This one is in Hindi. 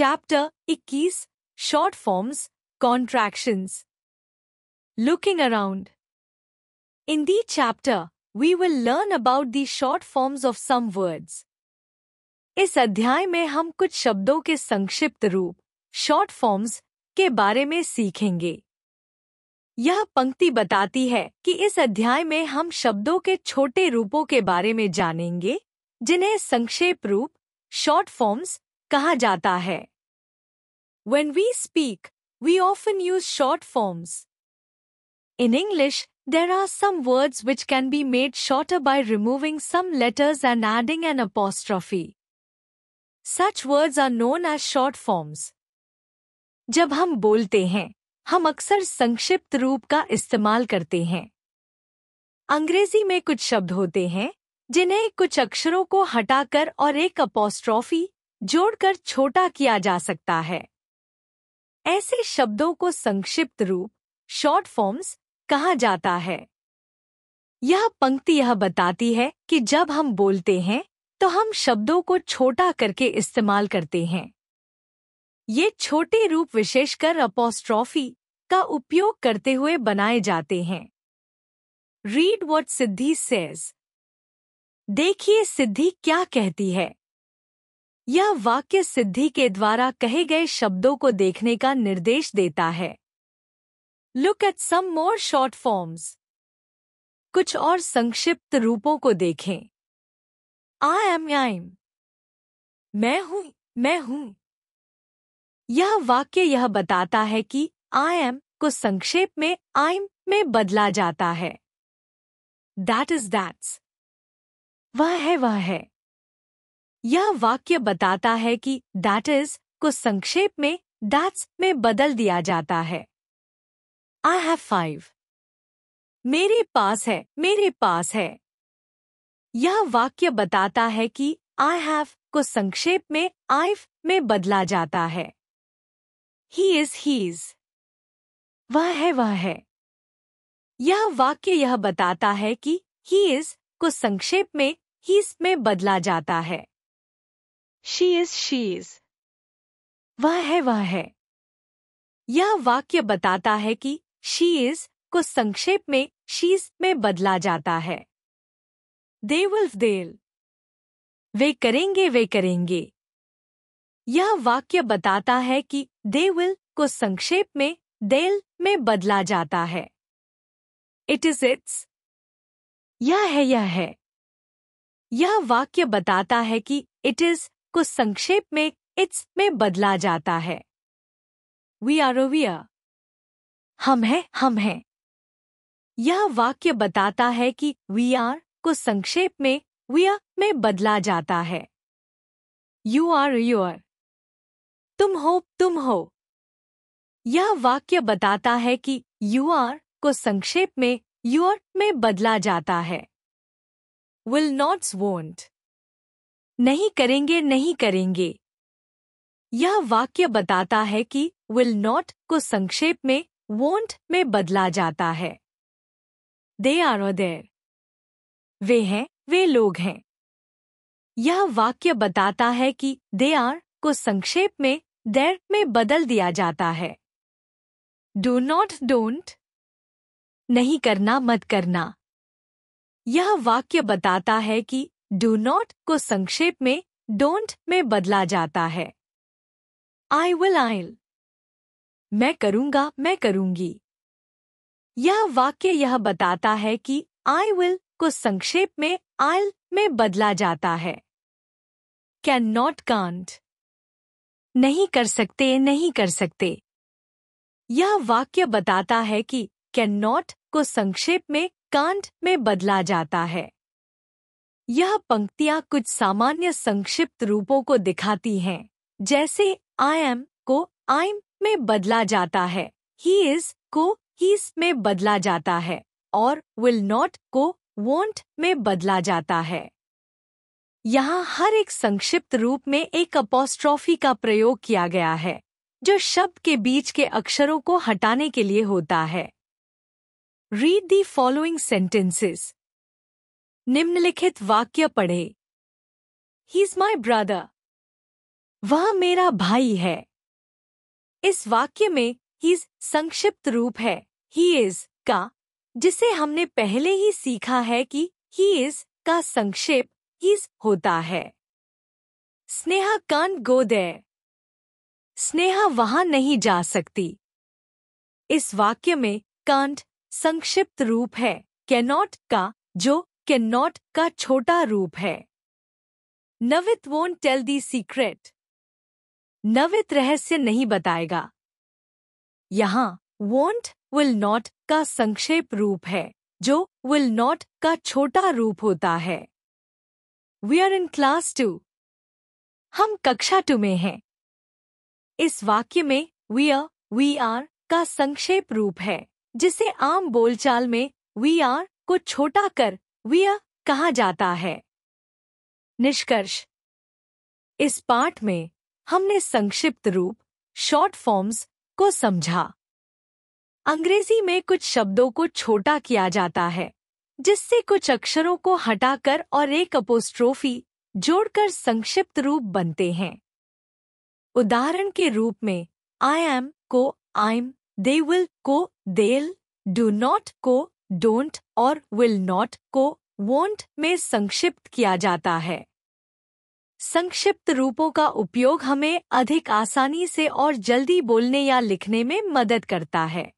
Chapter 21 Short Forms, Contractions. Looking around. In this chapter, we will learn about the short forms of some words. इस अध्याय में हम कुछ शब्दों के संक्षिप्त रूप शॉर्ट फॉर्म्स के बारे में सीखेंगे। यह पंक्ति बताती है कि इस अध्याय में हम शब्दों के छोटे रूपों के बारे में जानेंगे, जिन्हें संक्षेप रूप शॉर्ट फॉर्म्स कहा जाता है। When we speak, we often use short forms. In English, there are some words which can be made shorter by removing some letters and adding an apostrophe. Such words are known as short forms. जब हम बोलते हैं, हम अक्सर संक्षिप्त रूप का इस्तेमाल करते हैं। अंग्रेजी में कुछ शब्द होते हैं जिन्हें कुछ अक्षरों को हटाकर और एक अपॉस्ट्रोफी जोड़कर छोटा किया जा सकता है। ऐसे शब्दों को संक्षिप्त रूप शॉर्ट फॉर्म्स कहा जाता है। यह पंक्ति यह बताती है कि जब हम बोलते हैं तो हम शब्दों को छोटा करके इस्तेमाल करते हैं। ये छोटे रूप विशेषकर अपॉस्ट्रोफी का उपयोग करते हुए बनाए जाते हैं। Read what Siddhi says. देखिए सिद्धि क्या कहती है। यह वाक्य सिद्धि के द्वारा कहे गए शब्दों को देखने का निर्देश देता है। Look at some more short forms. कुछ और संक्षिप्त रूपों को देखें। I am. मैं हूँ। यह वाक्य यह बताता है कि I am को संक्षेप में I'm में बदला जाता है। That is that's. वह है। यह वाक्य बताता है कि that is को संक्षेप में that's में बदल दिया जाता है। I have 5. मेरे पास है। यह वाक्य बताता है कि I have को संक्षेप में I've में बदला जाता है। He is his. वह है। यह वाक्य यह बताता है कि he is को संक्षेप में he's में बदला जाता है। She is she's. वह है। यह वाक्य बताता है कि she is को संक्षेप में she's में बदला जाता है। They will they'll. वे करेंगे। यह वाक्य बताता है कि they will को संक्षेप में they'll में बदला जाता है। It is its. यह है। यह वाक्य बताता है कि it is को संक्षेप में its में बदला जाता है। We are. हम हैं। यह वाक्य बताता है कि we are को संक्षेप में we are में बदला जाता है। You are. तुम हो। यह वाक्य बताता है कि you are को संक्षेप में your में बदला जाता है। Will nots won't. नहीं करेंगे। यह वाक्य बताता है कि will not को संक्षेप में won't में बदला जाता है। They are there. वे लोग हैं। यह वाक्य बताता है कि they are को संक्षेप में there में बदल दिया जाता है। Do not don't. नहीं करना मत करना। यह वाक्य बताता है कि do not को संक्षेप में don't में बदला जाता है। I'll. मैं करूंगी। यह वाक्य यह बताता है कि I will को संक्षेप में I'll में बदला जाता है। Cannot can't. नहीं कर सकते। यह वाक्य बताता है कि cannot को संक्षेप में can't में बदला जाता है। यह पंक्तियां कुछ सामान्य संक्षिप्त रूपों को दिखाती हैं, जैसे I am को I'm में बदला जाता है, He is को he's में बदला जाता है और will not को won't में बदला जाता है। यहाँ हर एक संक्षिप्त रूप में एक अपॉस्ट्रोफी का प्रयोग किया गया है, जो शब्द के बीच के अक्षरों को हटाने के लिए होता है। Read the following sentences. निम्नलिखित वाक्य पढ़े। He's my brother. वह मेरा भाई है। इस वाक्य में हीज संक्षिप्त रूप है ही इज का, जिसे हमने पहले ही सीखा है कि ही इज का संक्षेप हीज होता है। Sneha can't go there. Sneha वहां नहीं जा सकती। इस वाक्य में कांट संक्षिप्त रूप है कैनॉट का, जो कैन नॉट का छोटा रूप है। Navit won't tell the secret. Navit रहस्य नहीं बताएगा। यहाँ वोंट विल नॉट का संक्षेप रूप है, जो विल नॉट का छोटा रूप होता है। We are in class 2। हम कक्षा 2 में हैं। इस वाक्य में वी आर का संक्षेप रूप है, जिसे आम बोलचाल में वी आर को छोटा कर वी आर कहा जाता है। निष्कर्ष। इस पाठ में हमने संक्षिप्त रूप शॉर्ट फॉर्म्स को समझा। अंग्रेजी में कुछ शब्दों को छोटा किया जाता है, जिससे कुछ अक्षरों को हटाकर और एक अपोस्ट्रोफी जोड़कर संक्षिप्त रूप बनते हैं। उदाहरण के रूप में आई एम को आइम, दे विल को देल, डू नॉट को डोंट और विल नॉट को वोंट में संक्षिप्त किया जाता है। संक्षिप्त रूपों का उपयोग हमें अधिक आसानी से और जल्दी बोलने या लिखने में मदद करता है।